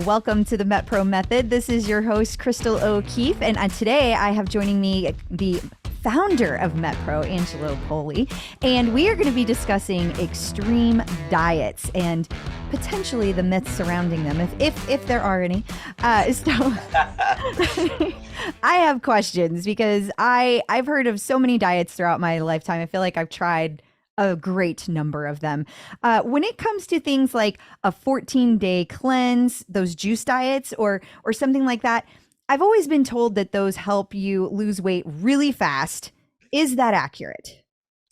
welcome to the MetPro Method. This is your host, Crystal O'Keefe, and today I have joining me the founder of MetPro, Angelo Poli, and we are going to be discussing extreme diets and potentially the myths surrounding them, if there are any. I have questions because I've heard of so many diets throughout my lifetime. I feel like I've tried a great number of them. When it comes to things like a 14-day cleanse, those juice diets or something like that, I've always been told that those help you lose weight really fast. Is that accurate?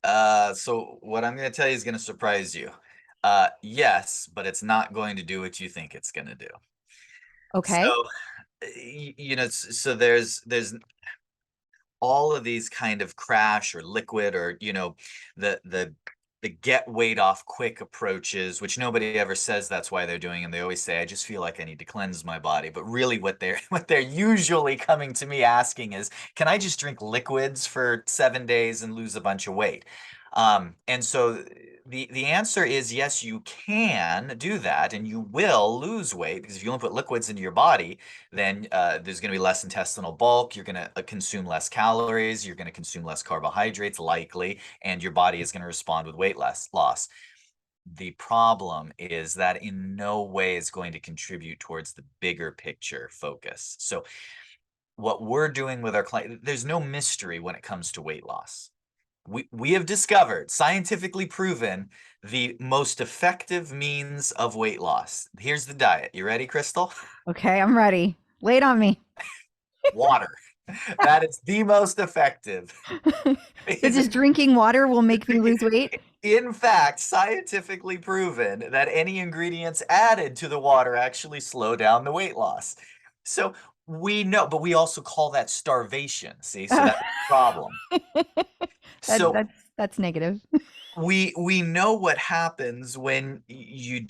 So what I'm going to tell you is going to surprise you. Yes, but it's not going to do what you think it's going to do. So, Okay. so there's all of these kind of crash or liquid or the get weight off quick approaches, which nobody ever says that's why they're doing, and they always say I just feel like I need to cleanse my body. But really what they're what they're usually coming to me asking is, can I just drink liquids for 7 days and lose a bunch of weight? And so the answer is yes, you can do that and you will lose weight, because if you only put liquids into your body, then there's going to be less intestinal bulk. You're going to consume less calories. You're going to consume less carbohydrates, likely, and your body is going to respond with weight loss. The problem is that in no way is going to contribute towards the bigger picture focus. So, what we're doing with our client, there's no mystery when it comes to weight loss. We have discovered, scientifically proven, the most effective means of weight loss. Here's the diet. You ready, Crystal? Okay, I'm ready. Lay it on me. Water. That is the most effective. So just drinking water will make me lose weight? In fact, scientifically proven that any ingredients added to the water actually slow down the weight loss. So we know, but we also call that starvation. See, so that's the problem. That So that's negative. we know what happens when you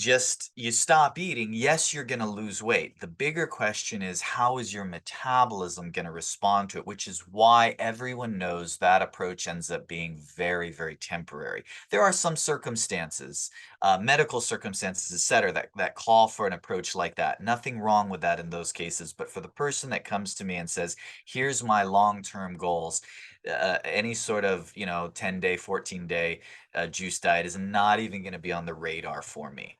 stop eating. Yes, you're going to lose weight. The bigger question is, how is your metabolism going to respond to it, which is why everyone knows that approach ends up being very, very temporary. There are some circumstances, medical circumstances, etc., that call for an approach like that. Nothing wrong with that in those cases, but for the person that comes to me and says, here's my long-term goals, any sort of 10-day, 14-day juice diet is not even going to be on the radar for me.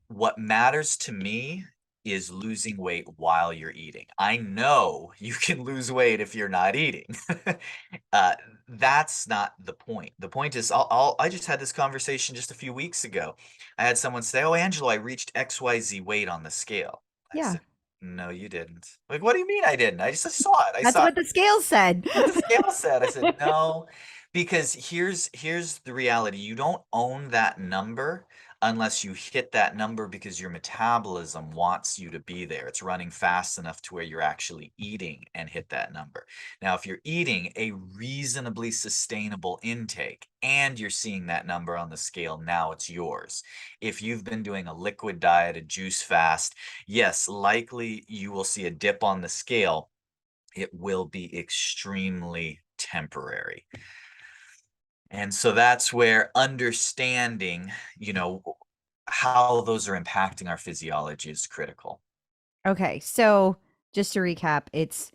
What matters to me is losing weight while you're eating. I know you can lose weight if you're not eating. uh, that's not the point. The point is, I just had this conversation just a few weeks ago. I had someone say, "Oh, Angelo, I reached XYZ weight on the scale." I Yeah. said, "No, you didn't." Like, what do you mean I didn't? I just saw it. I That's saw what the scale said. what the scale said. I said, no, because here's the reality. You don't own that number unless you hit that number because your metabolism wants you to be there. It's running fast enough to where you're actually eating and hit that number. Now, if you're eating a reasonably sustainable intake and you're seeing that number on the scale, now it's yours. If you've been doing a liquid diet, a juice fast, yes, likely you will see a dip on the scale. It will be extremely temporary. And so that's where understanding, how those are impacting our physiology is critical. Okay, so just to recap, it's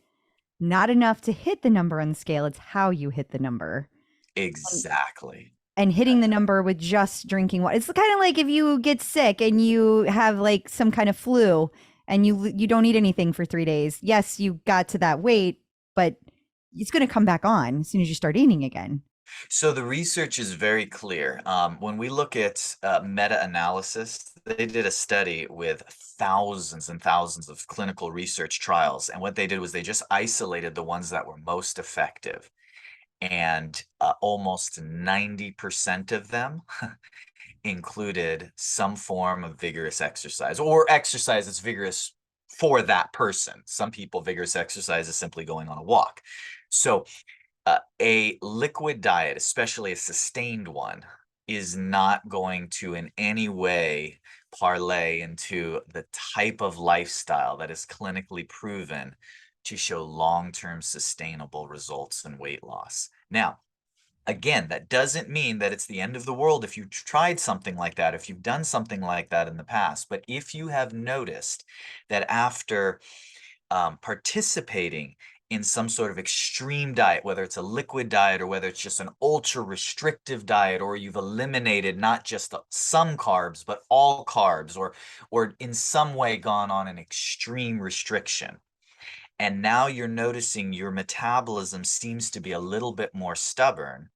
not enough to hit the number on the scale, it's how you hit the number. Exactly. And hitting the number with just drinking water. It's kind of like if you get sick and you have like some kind of flu and you don't eat anything for 3 days. Yes, you got to that weight, but it's going to come back on as soon as you start eating again. So the research is very clear. When we look at meta-analysis, they did a study with thousands and thousands of clinical research trials. And what they did was they just isolated the ones that were most effective. And almost 90% of them included some form of vigorous exercise or exercise that's vigorous for that person. Some people, vigorous exercise is simply going on a walk. So a liquid diet, especially a sustained one, is not going to in any way parlay into the type of lifestyle that is clinically proven to show long-term sustainable results in weight loss. Now, Again, that doesn't mean that it's the end of the world if you tried something like that, if you've done something like that in the past. But if you have noticed that after participating in some sort of extreme diet, whether it's a liquid diet or whether it's just an ultra restrictive diet, or you've eliminated not just some carbs, but all carbs, or in some way gone on an extreme restriction, and now you're noticing your metabolism seems to be a little bit more stubborn,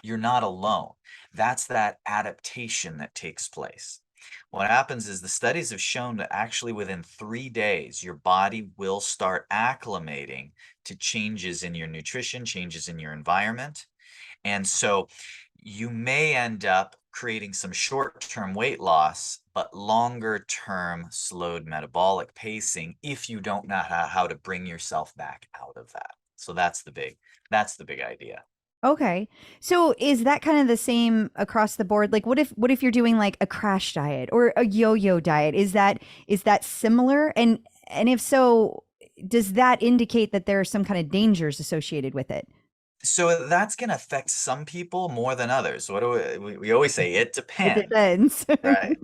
you're not alone. That's that adaptation that takes place. What happens is the studies have shown that actually within 3 days, your body will start acclimating to changes in your nutrition, changes in your environment. And so you may end up creating some short-term weight loss, but longer-term slowed metabolic pacing if you don't know how to bring yourself back out of that. So that's the big idea. Okay. So is that kind of the same across the board? Like what if you're doing like a crash diet or a yo-yo diet? Is that similar? And if so, does that indicate that there are some kind of dangers associated with it? So that's going to affect some people more than others. What do we always say? It It depends, depends. right?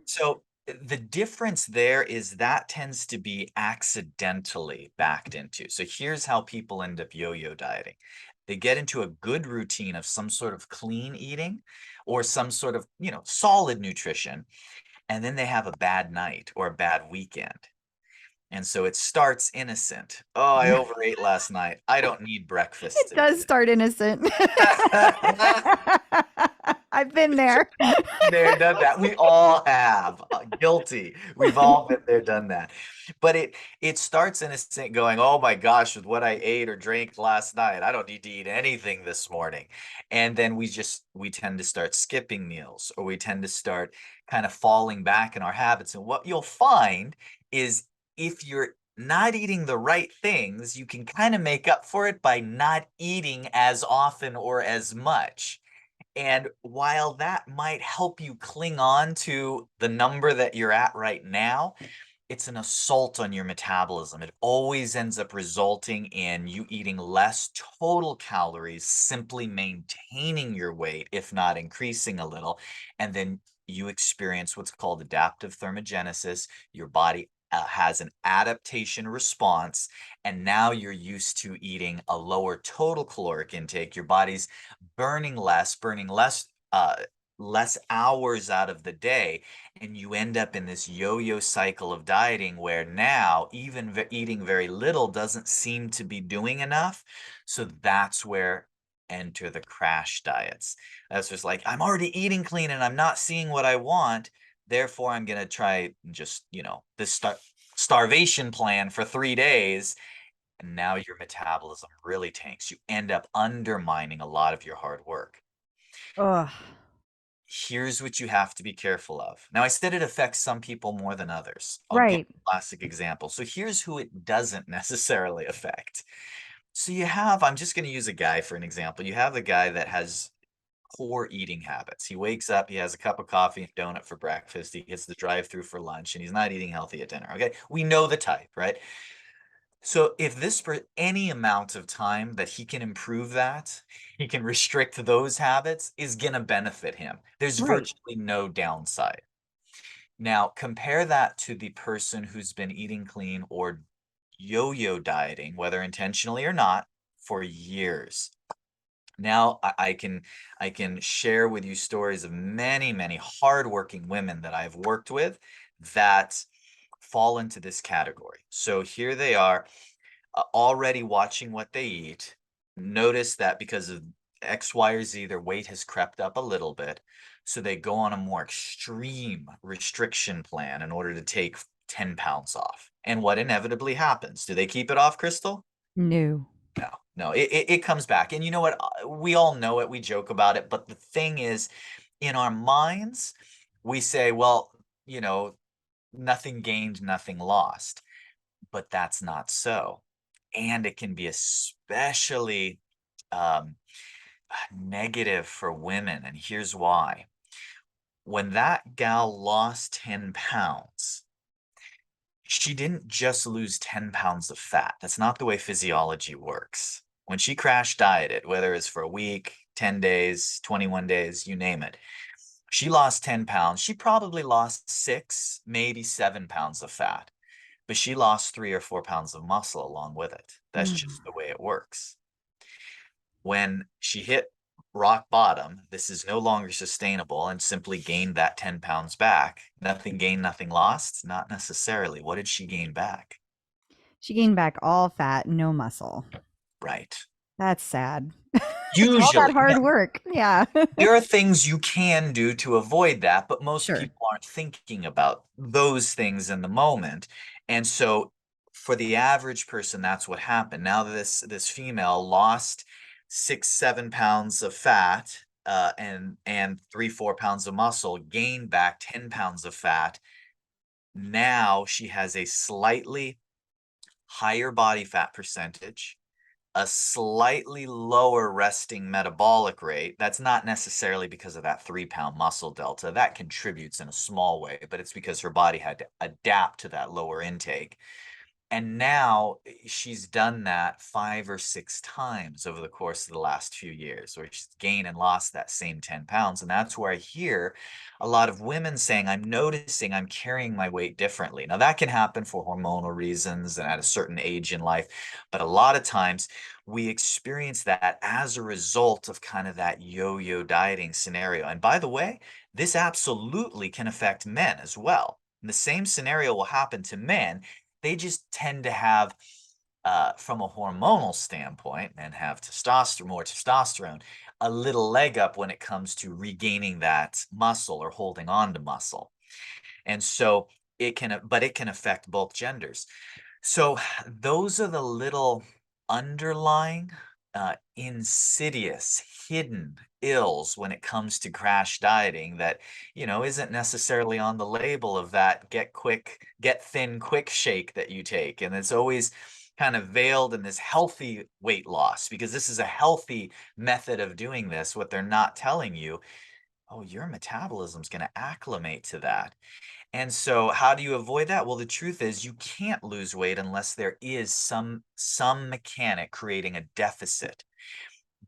So the difference there is that tends to be accidentally backed into. So here's how people end up yo-yo dieting. They get into a good routine of some sort of clean eating or some sort of, solid nutrition, and then they have a bad night or a bad weekend. And so it starts innocent. Oh, I overate last night. I don't need breakfast It does today. start innocent. I've been there. There, done that. We all have. Guilty. We've all been there, done that. But it starts innocent, going, oh my gosh, with what I ate or drank last night, I don't need to eat anything this morning. And then we tend to start skipping meals, or we tend to start kind of falling back in our habits. And what you'll find is if you're not eating the right things, you can kind of make up for it by not eating as often or as much. And while that might help you cling on to the number that you're at right now, it's an assault on your metabolism. It always ends up resulting in you eating less total calories, simply maintaining your weight, if not increasing a little. And then you experience what's called adaptive thermogenesis. Your body has an adaptation response, and now you're used to eating a lower total caloric intake. Your body's burning less hours out of the day, and you end up in this yo-yo cycle of dieting where now even eating very little doesn't seem to be doing enough. So that's where enter the crash diets. That's just like, I'm already eating clean and I'm not seeing what I want. Therefore, I'm going to try just, this starvation plan for 3 days. And now your metabolism really tanks. You end up undermining a lot of your hard work. Ugh. Here's what you have to be careful of. Now, I said it affects some people more than others. I'll give Right. a classic example. So here's who it doesn't necessarily affect. So I'm just going to use a guy for an example. You have the guy that has poor eating habits. He wakes up, he has a cup of coffee and donut for breakfast. He gets the drive-through for lunch, and he's not eating healthy at dinner. Okay. We know the type, right? So if this for any amount of time that he can improve that, he can restrict those habits, is going to benefit him. There's Right. virtually no downside. Now, compare that to the person who's been eating clean or yo-yo dieting, whether intentionally or not, for years. Now I can share with you stories of many, many hardworking women that I've worked with that fall into this category. So here they are, already watching what they eat, notice that because of X, Y, or Z, their weight has crept up a little bit. So they go on a more extreme restriction plan in order to take 10 pounds off. And what inevitably happens? Do they keep it off, Crystal? No. No, no, it comes back. And you know what? We all know it. We joke about it. But the thing is, in our minds, we say, well, nothing gained, nothing lost. But that's not so. And it can be especially um, negative for women. And here's why. When that gal lost 10 pounds, she didn't just lose 10 pounds of fat. That's not the way physiology works. when she crash dieted, whether it's for a week, 10 days, 21 days, you name it, she lost 10 pounds. She probably lost 6, maybe 7 pounds of fat, but she lost 3 or 4 pounds of muscle along with it. That's Mm. just the way it works. When she hit rock bottom, this is no longer sustainable and simply gained that 10 pounds back. Nothing gained, nothing lost? Not necessarily. What did she gain back? She gained back all fat, no muscle. Right. That's sad. All that Usually. hard work. Yeah. There are things you can do to avoid that, but most Sure. people aren't thinking about those things in the moment. And so for the average person, that's what happened. Now this female lost 6, 7 pounds of fat, and 3, 4 pounds of muscle, gained back 10 pounds of fat. Now she has a slightly higher body fat percentage, a slightly lower resting metabolic rate. That's not necessarily because of that 3 pound muscle delta. That contributes in a small way, but it's because her body had to adapt to that lower intake. And now she's done that 5 or 6 times over the course of the last few years, where she's gained and lost that same 10 pounds. And that's where I hear a lot of women saying, I'm noticing I'm carrying my weight differently. Now, that can happen for hormonal reasons and at a certain age in life. But a lot of times we experience that as a result of kind of that yo-yo dieting scenario. And by the way, this absolutely can affect men as well. And the same scenario will happen to men. They just tend to have, from a hormonal standpoint, and have more testosterone, a little leg up when it comes to regaining that muscle or holding on to muscle. And so it can affect both genders. So those are the little underlying, insidious, hidden ills when it comes to crash dieting that, isn't necessarily on the label of that get thin, quick shake that you take. And it's always kind of veiled in this healthy weight loss because this is a healthy method of doing this. What they're not telling you, oh, your metabolism's going to acclimate to that. And so how do you avoid that? Well, the truth is you can't lose weight unless there is some mechanic creating a deficit.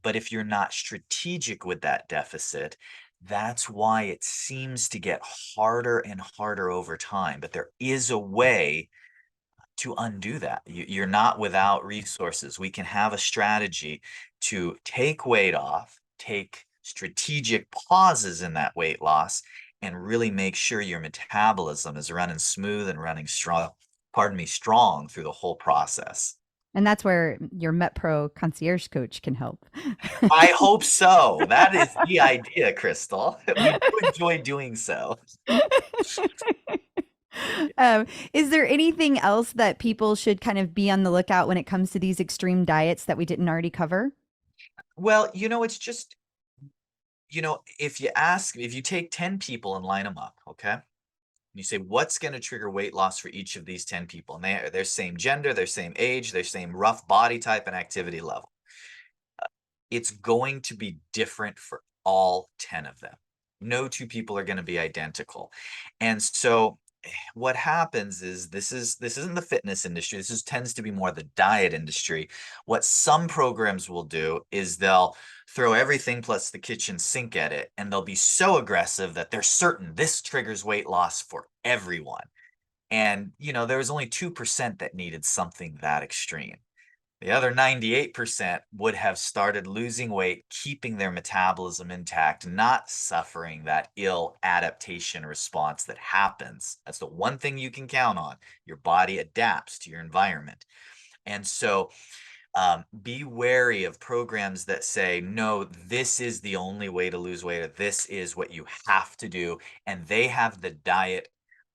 But if you're not strategic with that deficit, that's why it seems to get harder and harder over time. But there is a way to undo that. You're not without resources. We can have a strategy to take weight off, take strategic pauses in that weight loss, and really make sure your metabolism is running smooth and running strong through the whole process. And that's where your MetPro concierge coach can help. I hope so. That is the idea, Crystal. We do enjoy doing so. Is there anything else that people should kind of be on the lookout when it comes to these extreme diets that we didn't already cover? Well, it's just, if you take 10 people and line them up, okay? And you say, what's going to trigger weight loss for each of these 10 people? And they're same gender, they're same age, they're same rough body type and activity level. It's going to be different for all 10 of them. No two people are going to be identical. And so what happens is this isn't the fitness industry. Tends to be more the diet industry. What some programs will do is they'll throw everything plus the kitchen sink at it, and they'll be so aggressive that they're certain this triggers weight loss for everyone. And there was only 2% that needed something that extreme. The other 98% would have started losing weight, keeping their metabolism intact, not suffering that ill adaptation response that happens. That's the one thing you can count on. Your body adapts to your environment. And so be wary of programs that say, no, this is the only way to lose weight, or this is what you have to do. And they have the diet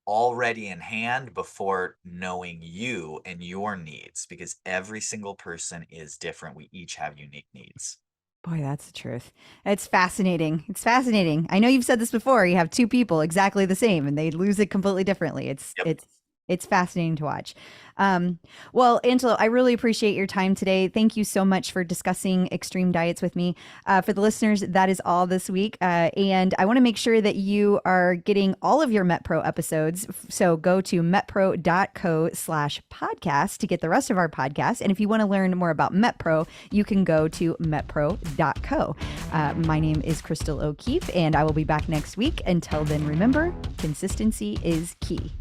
already in hand before knowing you and your needs, because every single person is different. We each have unique needs. Boy, that's the truth. It's fascinating. It's fascinating. I know you've said this before. You have two people exactly the same and they lose it completely differently. It's Yep. it's It's fascinating to watch. Well, Angelo, I really appreciate your time today. Thank you so much for discussing extreme diets with me. For the listeners, that is all this week. And I want to make sure that you are getting all of your MetPro episodes. So go to metpro.co/podcast to get the rest of our podcast. And if you want to learn more about MetPro, you can go to metpro.co. My name is Crystal O'Keefe, and I will be back next week. Until then, remember, consistency is key.